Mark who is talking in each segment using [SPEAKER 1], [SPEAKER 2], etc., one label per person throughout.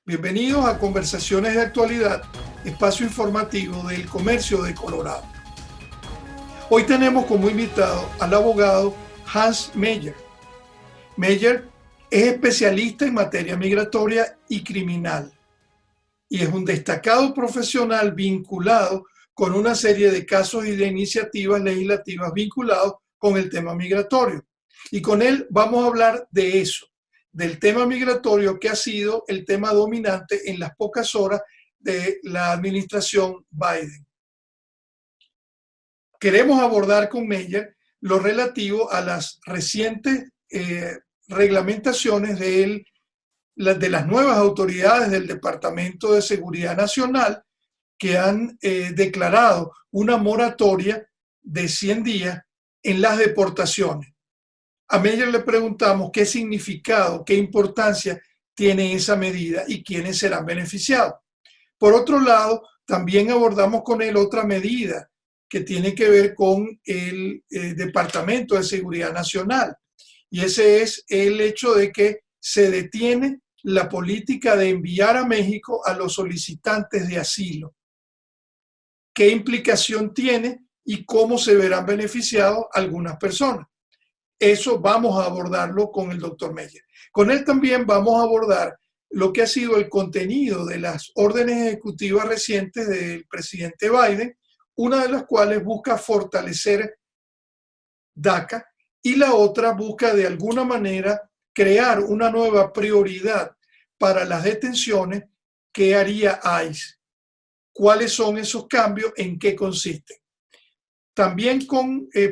[SPEAKER 1] Bienvenidos a Conversaciones de Actualidad, espacio informativo del comercio de Colorado. Hoy tenemos como invitado al abogado Hans Meyer. Meyer es especialista en materia migratoria y criminal y es un destacado profesional vinculado con una serie de casos y de iniciativas legislativas vinculados con el tema migratorio. Y con él vamos a hablar de eso, del tema migratorio que ha sido el tema dominante en las pocas horas de la administración Biden. Queremos abordar con Meyer lo relativo a las recientes reglamentaciones de las nuevas autoridades del Departamento de Seguridad Nacional que han declarado una moratoria de 100 días en las deportaciones. A Meyer le preguntamos qué significado, qué importancia tiene esa medida y quiénes serán beneficiados. Por otro lado, también abordamos con él otra medida que tiene que ver con el Departamento de Seguridad Nacional. Y ese es el hecho de que se detiene la política de enviar a México a los solicitantes de asilo. ¿Qué implicación tiene y cómo se verán beneficiados algunas personas? Eso vamos a abordarlo con el doctor Meyer. Con él también vamos a abordar lo que ha sido el contenido de las órdenes ejecutivas recientes del presidente Biden, una de las cuales busca fortalecer DACA y la otra busca de alguna manera crear una nueva prioridad para las detenciones que haría ICE. ¿Cuáles son esos cambios? ¿En qué consisten? También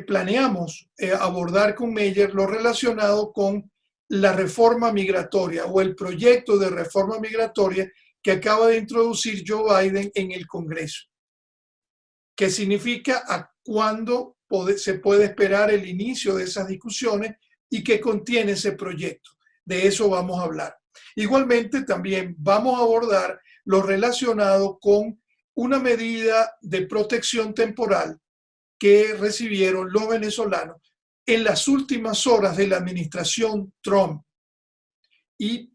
[SPEAKER 1] planeamos abordar con Meyer lo relacionado con la reforma migratoria o el proyecto de reforma migratoria que acaba de introducir Joe Biden en el Congreso. ¿Qué significa? ¿A cuándo se puede esperar el inicio de esas discusiones y qué contiene ese proyecto? De eso vamos a hablar. Igualmente, también vamos a abordar lo relacionado con una medida de protección temporal que recibieron los venezolanos en las últimas horas de la administración Trump. Y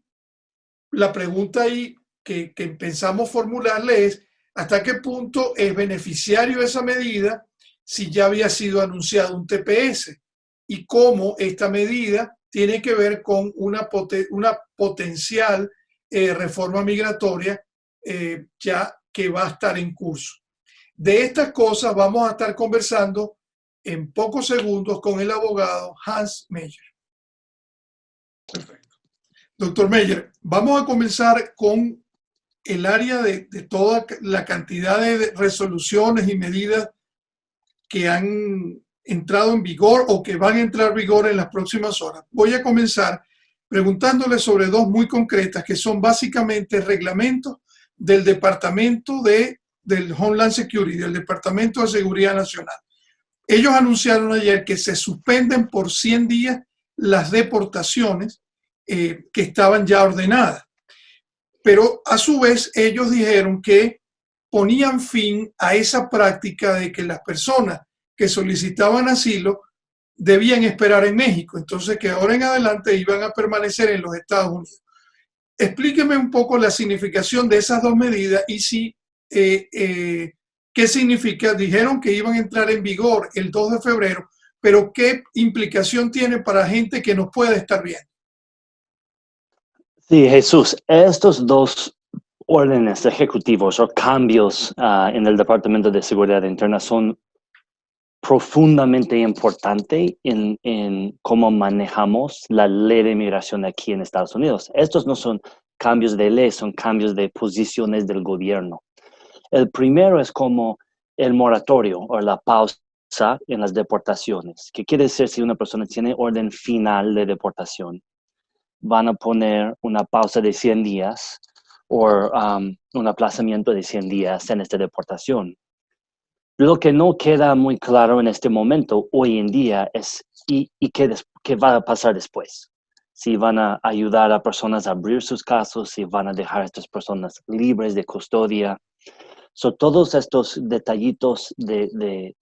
[SPEAKER 1] la pregunta ahí que pensamos formularle es, ¿hasta qué punto es beneficiario esa medida si ya había sido anunciado un TPS? Y cómo esta medida tiene que ver con una potencial reforma migratoria ya que va a estar en curso. De estas cosas vamos a estar conversando en pocos segundos con el abogado Hans Meyer. Perfecto. Doctor Meyer, vamos a comenzar con el área de toda la cantidad de resoluciones y medidas que han entrado en vigor o que van a entrar en vigor en las próximas horas. Voy a comenzar preguntándole sobre dos muy concretas que son básicamente reglamentos del Departamento del Homeland Security, del Departamento de Seguridad Nacional. Ellos anunciaron ayer que se suspenden por 100 días las deportaciones que estaban ya ordenadas. Pero a su vez ellos dijeron que ponían fin a esa práctica de que las personas que solicitaban asilo debían esperar en México, entonces que ahora en adelante iban a permanecer en los Estados Unidos. Explíqueme un poco la significación de esas dos medidas y si ¿qué significa? Dijeron que iban a entrar en vigor el 2 de febrero, pero ¿qué implicación tiene para gente que nos puede estar viendo?
[SPEAKER 2] Sí, Jesús, estos dos órdenes ejecutivos o cambios en el Departamento de Seguridad Interna son profundamente importantes en cómo manejamos la ley de migración aquí en Estados Unidos. Estos no son cambios de ley, son cambios de posiciones del gobierno. El primero es como el moratorio o la pausa en las deportaciones, que quiere decir si una persona tiene orden final de deportación, van a poner una pausa de 100 días o un aplazamiento de 100 días en esta deportación. Lo que no queda muy claro en este momento, hoy en día, es qué va a pasar después. Si van a ayudar a personas a abrir sus casos, si van a dejar a estas personas libres de custodia. Todos estos detallitos de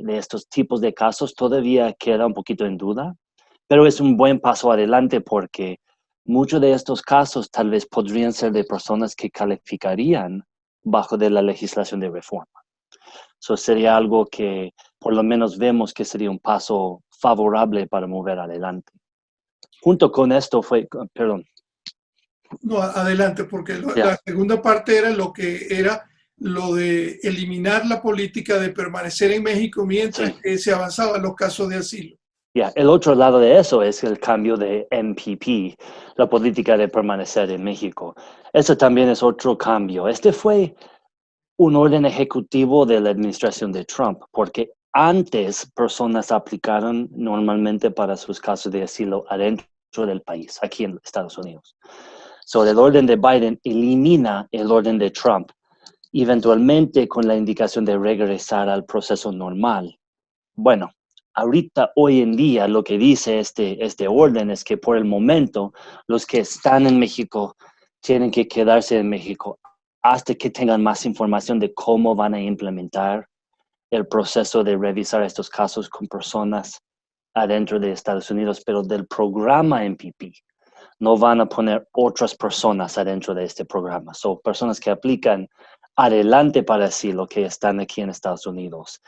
[SPEAKER 2] estos tipos de casos todavía queda un poquito en duda, pero es un buen paso adelante porque muchos de estos casos tal vez podrían ser de personas que calificarían bajo de la legislación de reforma. Eso sería algo que por lo menos vemos que sería un paso favorable para mover adelante. Junto con esto perdón.
[SPEAKER 1] No, adelante, porque
[SPEAKER 2] Yeah.
[SPEAKER 1] la segunda parte era lo de eliminar la política de permanecer en México mientras
[SPEAKER 2] Sí.
[SPEAKER 1] que se avanzaban los casos de asilo.
[SPEAKER 2] Yeah. El otro lado de eso es el cambio de MPP, la política de permanecer en México. Eso también es otro cambio. Este fue un orden ejecutivo de la administración de Trump, porque antes personas aplicaron normalmente para sus casos de asilo adentro del país, aquí en Estados Unidos. So, el orden de Biden elimina el orden de Trump, eventualmente con la indicación de regresar al proceso normal. Bueno, ahorita, hoy en día, lo que dice este orden es que por el momento, los que están en México tienen que quedarse en México hasta que tengan más información de cómo van a implementar el proceso de revisar estos casos con personas adentro de Estados Unidos, pero del programa MPP. No van a poner otras personas adentro de este programa. Son personas que aplican adelante para asilo que están aquí en Estados Unidos.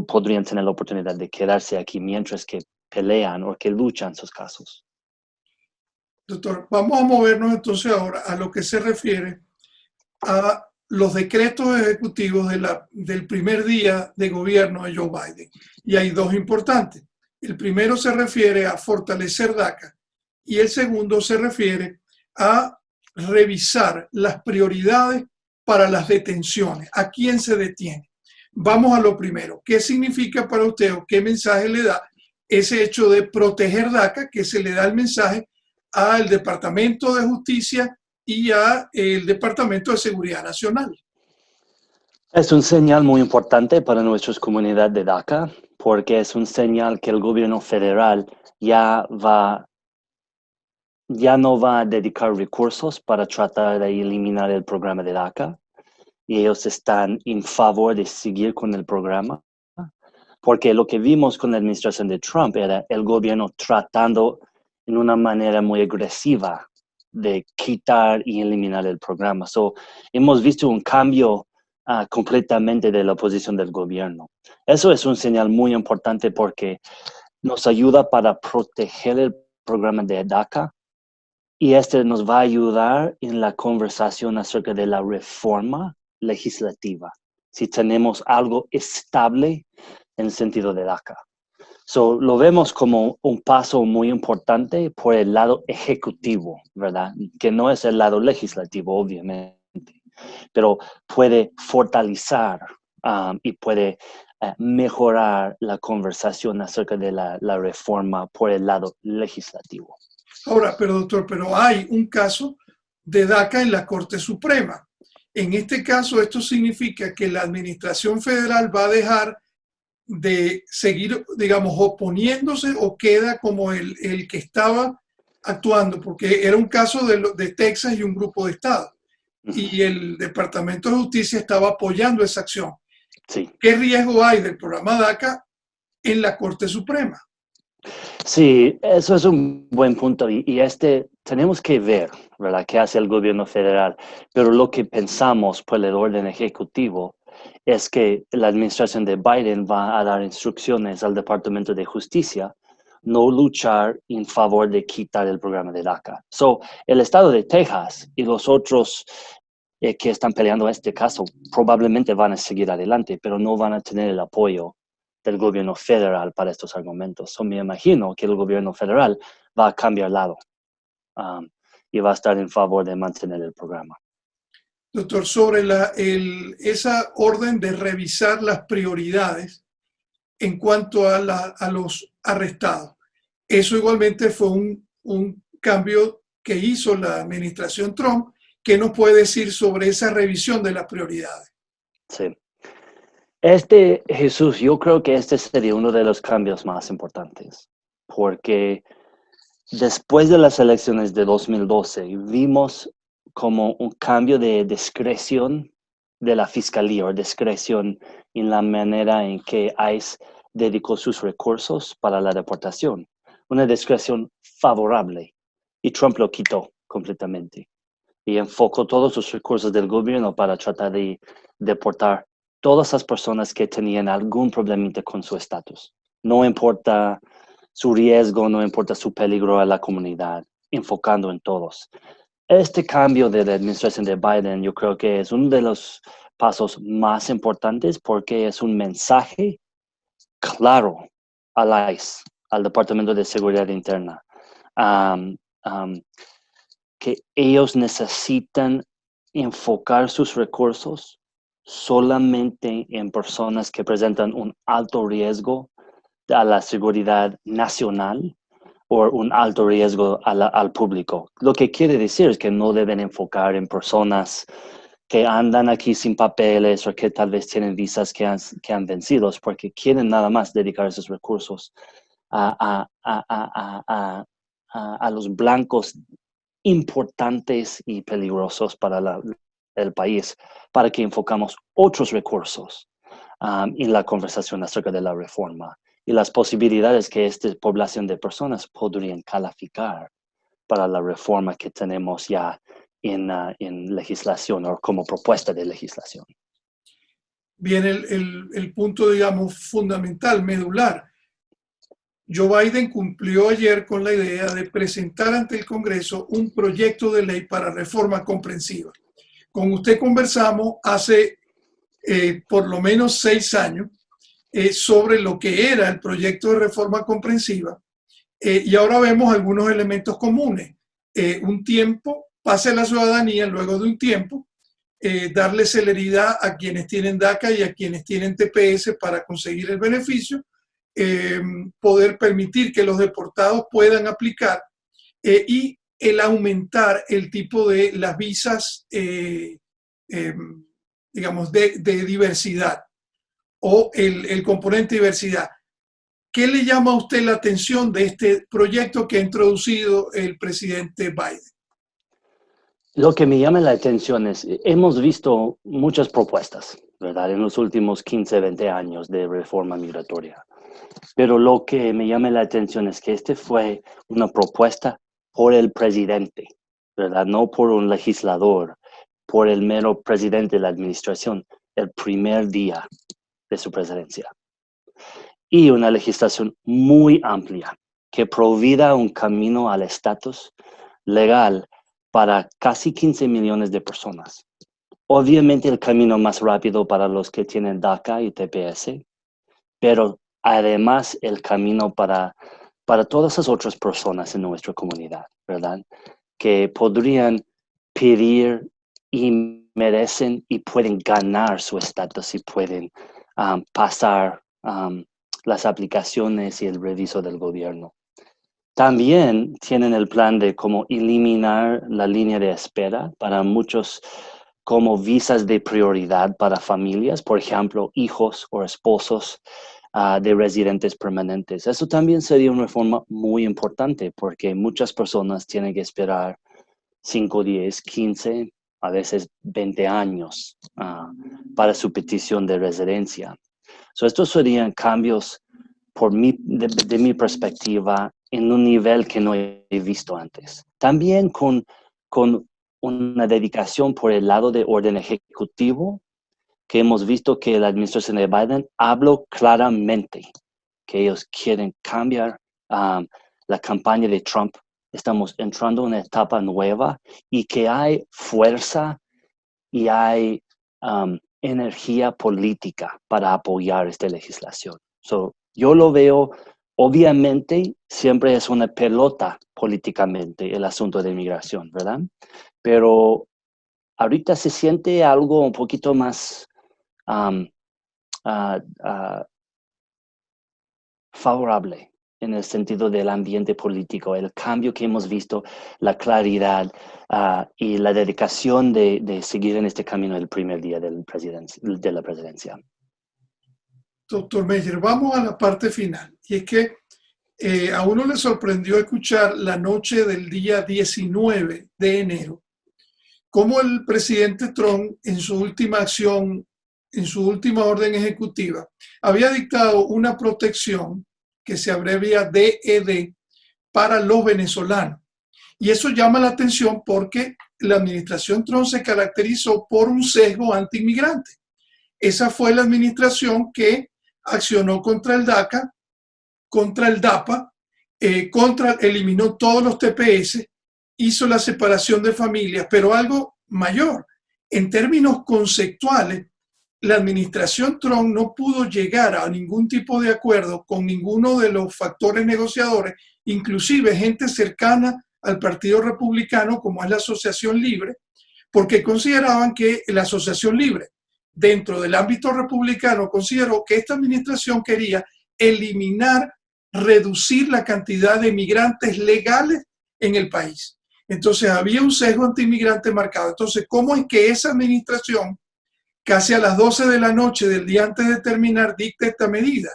[SPEAKER 2] Podrían tener la oportunidad de quedarse aquí mientras que pelean o que luchan sus casos.
[SPEAKER 1] Doctor, vamos a movernos entonces ahora a lo que se refiere a los decretos ejecutivos del primer día de gobierno de Joe Biden. Y hay dos importantes. El primero se refiere a fortalecer DACA y el segundo se refiere a revisar las prioridades para las detenciones. ¿A quién se detiene? Vamos a lo primero. ¿Qué significa para usted o qué mensaje le da ese hecho de proteger DACA, que se le da el mensaje al Departamento de Justicia y al Departamento de Seguridad Nacional?
[SPEAKER 2] Es un señal muy importante para nuestra comunidad de DACA, porque es un señal que el gobierno federal ya no va a dedicar recursos para tratar de eliminar el programa de DACA, y ellos están en favor de seguir con el programa, porque lo que vimos con la administración de Trump era el gobierno tratando en una manera muy agresiva de quitar y eliminar el programa. So, hemos visto un cambio completamente de la posición del gobierno. Eso es un señal muy importante porque nos ayuda para proteger el programa de DACA, y nos va a ayudar en la conversación acerca de la reforma legislativa, si tenemos algo estable en el sentido de DACA. So, lo vemos como un paso muy importante por el lado ejecutivo, ¿verdad? Que no es el lado legislativo, obviamente, pero puede fortalecer y puede mejorar la conversación acerca de la reforma por el lado legislativo.
[SPEAKER 1] Ahora, doctor, hay un caso de DACA en la Corte Suprema. En este caso, esto significa que la Administración Federal va a dejar de seguir, digamos, oponiéndose, o queda como el que estaba actuando, porque era un caso de Texas y un grupo de estados, y el Departamento de Justicia estaba apoyando esa acción.
[SPEAKER 2] Sí.
[SPEAKER 1] ¿Qué riesgo hay del programa DACA en la Corte Suprema?
[SPEAKER 2] Sí, eso es un buen punto, y tenemos que ver, ¿verdad?, qué hace el gobierno federal, pero lo que pensamos por el orden ejecutivo es que la administración de Biden va a dar instrucciones al Departamento de Justicia no luchar en favor de quitar el programa de DACA. So, el estado de Texas y los otros que están peleando este caso probablemente van a seguir adelante, pero no van a tener el apoyo del gobierno federal para estos argumentos. So, me imagino que el gobierno federal va a cambiar lado y va a estar en favor de mantener el programa.
[SPEAKER 1] Doctor, sobre esa orden de revisar las prioridades en cuanto a los arrestados, eso igualmente fue un cambio que hizo la administración Trump. ¿Qué nos puede decir sobre esa revisión de las prioridades?
[SPEAKER 2] Sí. Jesús, yo creo que este sería uno de los cambios más importantes, porque después de las elecciones de 2012 vimos como un cambio de discreción de la fiscalía, o discreción en la manera en que ICE dedicó sus recursos para la deportación. Una discreción favorable y Trump lo quitó completamente. Y enfocó todos los recursos del gobierno para tratar de deportar todas las personas que tenían algún problemita con su estatus. No importa su riesgo, no importa su peligro a la comunidad, enfocando en todos. Este cambio de la administración de Biden, yo creo que es uno de los pasos más importantes porque es un mensaje claro al ICE, al Departamento de Seguridad Interna, que ellos necesitan enfocar sus recursos solamente en personas que presentan un alto riesgo a la seguridad nacional o un alto riesgo al público. Lo que quiere decir es que no deben enfocar en personas que andan aquí sin papeles o que tal vez tienen visas que han vencido, porque quieren nada más dedicar esos recursos a los blancos importantes y peligrosos para el país, para que enfocamos otros recursos en la conversación acerca de la reforma y las posibilidades que esta población de personas podrían calificar para la reforma que tenemos ya en legislación o como propuesta de legislación.
[SPEAKER 1] Viene el punto, digamos, fundamental, medular. Joe Biden cumplió ayer con la idea de presentar ante el Congreso un proyecto de ley para reforma comprensiva. Con usted conversamos hace por lo menos 6 años sobre lo que era el proyecto de reforma comprensiva y ahora vemos algunos elementos comunes. Un tiempo, pase a la ciudadanía luego de un tiempo, darle celeridad a quienes tienen DACA y a quienes tienen TPS para conseguir el beneficio, poder permitir que los deportados puedan aplicar y el aumentar el tipo de las visas, digamos, de diversidad o el componente diversidad. ¿Qué le llama a usted la atención de este proyecto que ha introducido el presidente Biden?
[SPEAKER 2] Lo que me llama la atención es, hemos visto muchas propuestas, ¿verdad?, en los últimos 15, 20 años de reforma migratoria. Pero lo que me llama la atención es que este fue una propuesta por el presidente, ¿verdad?, no por un legislador, por el mero presidente de la administración, el primer día de su presidencia. Y una legislación muy amplia que provida un camino al estatus legal para casi 15 millones de personas. Obviamente el camino más rápido para los que tienen DACA y TPS, pero además el camino para todas las otras personas en nuestra comunidad, ¿verdad?, que podrían pedir y merecen y pueden ganar su estatus y pueden pasar las aplicaciones y el reviso del gobierno. También tienen el plan de cómo eliminar la línea de espera para muchos, como visas de prioridad para familias, por ejemplo, hijos o esposos de residentes permanentes. Eso también sería una reforma muy importante porque muchas personas tienen que esperar 5, 10, 15, a veces 20 años para su petición de residencia. Estos serían cambios de mi perspectiva en un nivel que no he visto antes. También con una dedicación por el lado de orden ejecutivo, que hemos visto que la administración de Biden habló claramente que ellos quieren cambiar la campaña de Trump. Estamos entrando en una etapa nueva y que hay fuerza y hay energía política para apoyar esta legislación. Yo lo veo, obviamente, siempre es una pelota políticamente el asunto de inmigración, ¿verdad? Pero ahorita se siente algo un poquito más favorable en el sentido del ambiente político, el cambio que hemos visto, la claridad y la dedicación de seguir en este camino el primer día de la presidencia.
[SPEAKER 1] Doctor Meyer, vamos a la parte final. Y es que a uno le sorprendió escuchar la noche del día 19 de enero cómo el presidente Trump, en su última acción, en su última orden ejecutiva, había dictado una protección que se abrevia DED para los venezolanos. Y eso llama la atención porque la administración Trump se caracterizó por un sesgo anti-inmigrante. Esa fue la administración que accionó contra el DACA, contra el DAPA, eliminó todos los TPS, hizo la separación de familias, pero algo mayor. En términos conceptuales, la administración Trump no pudo llegar a ningún tipo de acuerdo con ninguno de los factores negociadores, inclusive gente cercana al Partido Republicano, como es la Asociación Libre, porque consideraban que la Asociación Libre, dentro del ámbito republicano, consideró que esta administración quería eliminar, reducir la cantidad de migrantes legales en el país. Entonces había un sesgo antiinmigrante marcado. Entonces, ¿cómo es que esa administración, casi a las 12 de la noche del día antes de terminar, dicta esta medida?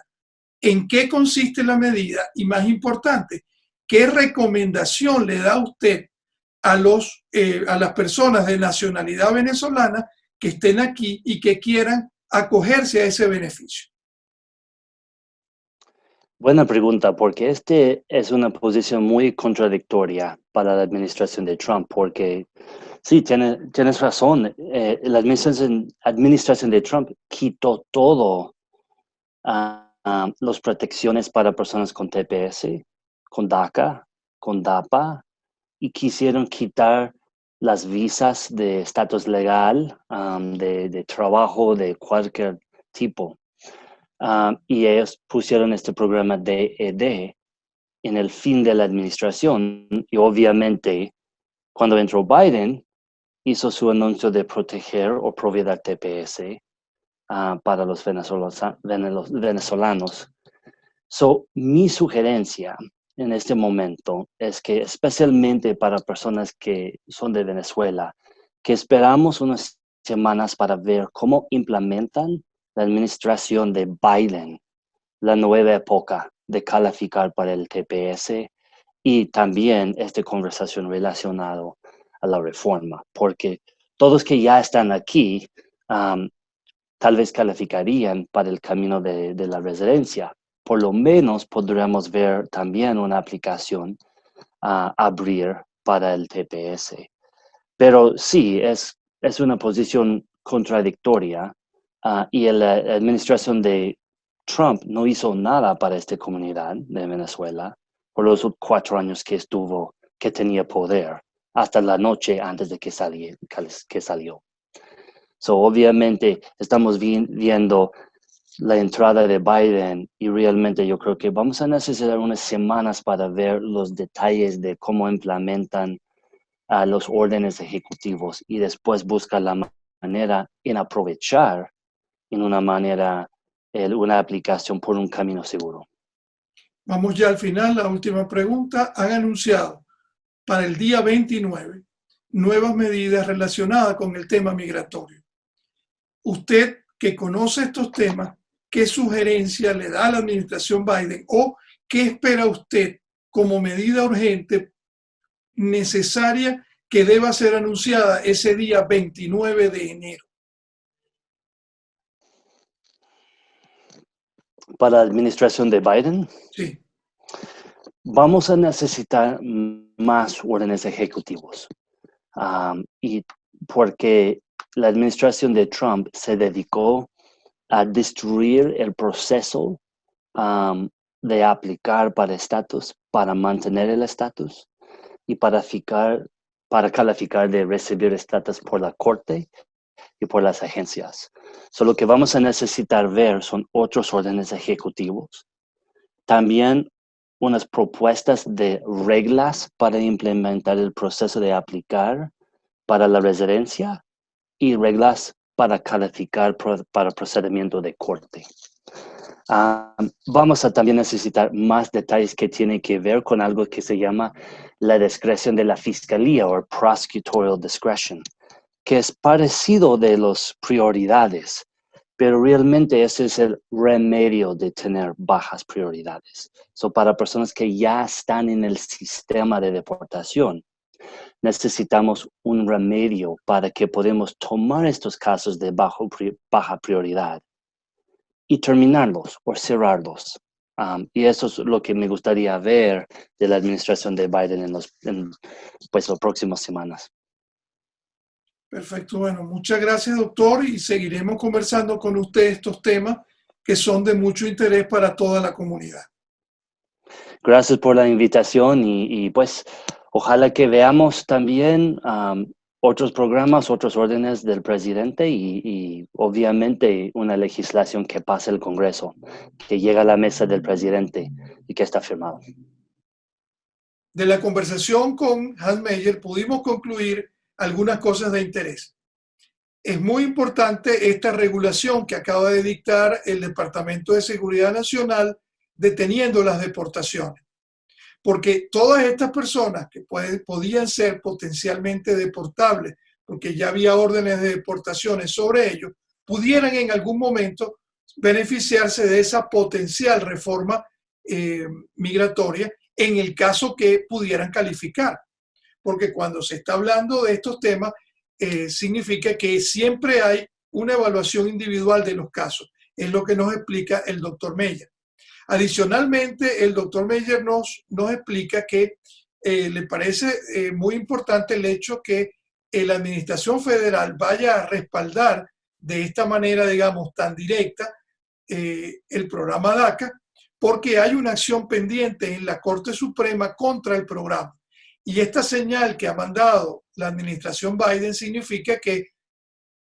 [SPEAKER 1] ¿En qué consiste la medida? Y más importante, ¿qué recomendación le da usted a las personas de nacionalidad venezolana que estén aquí y que quieran acogerse a ese beneficio?
[SPEAKER 2] Buena pregunta, porque este es una posición muy contradictoria para la administración de Trump, porque sí, tienes razón, la administración de Trump quitó todo las protecciones para personas con TPS, con DACA, con DAPA, y quisieron quitar las visas de estatus legal, de trabajo de cualquier tipo. Y ellos pusieron este programa DED en el fin de la administración, y obviamente cuando entró Biden, hizo su anuncio de proteger o proveer TPS para los venezolanos. Mi sugerencia en este momento es que, especialmente para personas que son de Venezuela, que esperamos unas semanas para ver cómo implementan la administración de Biden la nueva época de calificar para el TPS, y también esta conversación relacionada a la reforma, porque todos que ya están aquí tal vez calificarían para el camino de la residencia. Por lo menos podríamos ver también una aplicación a abrir para el TPS. Pero sí, es una posición contradictoria y la administración de Trump no hizo nada para esta comunidad de Venezuela por los 4 años que tenía poder, hasta la noche antes de que salió. Obviamente estamos viendo la entrada de Biden y realmente yo creo que vamos a necesitar unas semanas para ver los detalles de cómo implementan los órdenes ejecutivos y después buscar la manera en aprovechar en una manera una aplicación por un camino seguro.
[SPEAKER 1] Vamos ya al final, la última pregunta. Han anunciado para el día 29 nuevas medidas relacionadas con el tema migratorio. Usted que conoce estos temas, ¿qué sugerencia le da a la administración Biden o qué espera usted como medida urgente necesaria que deba ser anunciada ese día 29 de enero?
[SPEAKER 2] Para la administración de Biden,
[SPEAKER 1] Sí.
[SPEAKER 2] vamos a necesitar más órdenes ejecutivos. Y porque la administración de Trump se dedicó a destruir el proceso de aplicar para estatus, para mantener el estatus y para calificar de recibir estatus por la corte y por las agencias. Lo que vamos a necesitar ver son otros órdenes ejecutivos. También unas propuestas de reglas para implementar el proceso de aplicar para la residencia y reglas para calificar para procedimiento de corte. Vamos a también necesitar más detalles que tienen que ver con algo que se llama la discreción de la fiscalía o prosecutorial discretion, que es parecido de las prioridades, pero realmente ese es el remedio de tener bajas prioridades. Para personas que ya están en el sistema de deportación, necesitamos un remedio para que podamos tomar estos casos de baja prioridad y terminarlos o cerrarlos Y eso es lo que me gustaría ver de la administración de Biden en las próximas semanas.
[SPEAKER 1] Perfecto, bueno, muchas gracias, doctor, y seguiremos conversando con usted estos temas que son de mucho interés para toda la comunidad.
[SPEAKER 2] Gracias por la invitación y pues ojalá que veamos también otros programas, otros órdenes del presidente y obviamente una legislación que pase el Congreso, que llega a la mesa del presidente y que está firmado.
[SPEAKER 1] De la conversación con Hans Meyer pudimos concluir algunas cosas de interés. Es muy importante esta regulación que acaba de dictar el Departamento de Seguridad Nacional deteniendo las deportaciones, porque todas estas personas que podían ser potencialmente deportables, porque ya había órdenes de deportaciones sobre ellos, pudieran en algún momento beneficiarse de esa potencial reforma migratoria en el caso que pudieran calificar. Porque cuando se está hablando de estos temas, significa que siempre hay una evaluación individual de los casos. Es lo que nos explica el doctor Meyer. Adicionalmente, el doctor Meyer nos explica que le parece muy importante el hecho que la administración federal vaya a respaldar de esta manera, digamos, tan directa el programa DACA, porque hay una acción pendiente en la Corte Suprema contra el programa. Y esta señal que ha mandado la administración Biden significa que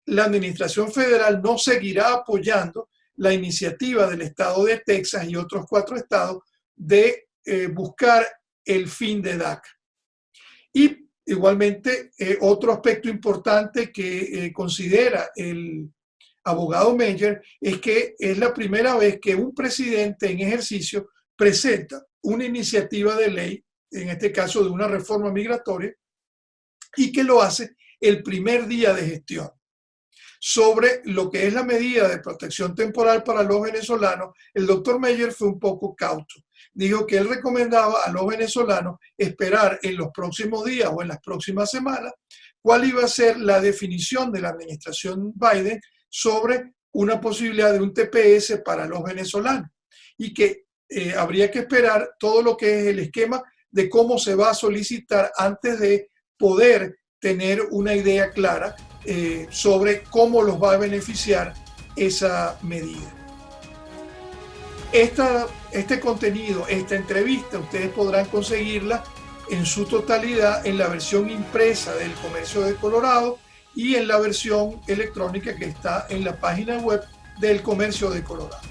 [SPEAKER 1] la administración federal no seguirá apoyando la iniciativa del estado de Texas y otros 4 estados de buscar el fin de DACA. Y igualmente, otro aspecto importante que considera el abogado Meyer es que es la primera vez que un presidente en ejercicio presenta una iniciativa de ley, en este caso de una reforma migratoria, y que lo hace el primer día de gestión. Sobre lo que es la medida de protección temporal para los venezolanos, el doctor Meyer fue un poco cauto. Dijo que él recomendaba a los venezolanos esperar en los próximos días o en las próximas semanas cuál iba a ser la definición de la administración Biden sobre una posibilidad de un TPS para los venezolanos y que habría que esperar todo lo que es el esquema de cómo se va a solicitar antes de poder tener una idea clara sobre cómo los va a beneficiar esa medida. Este contenido, esta entrevista, ustedes podrán conseguirla en su totalidad en la versión impresa del Comercio de Colorado y en la versión electrónica que está en la página web del Comercio de Colorado.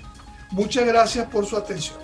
[SPEAKER 1] Muchas gracias por su atención.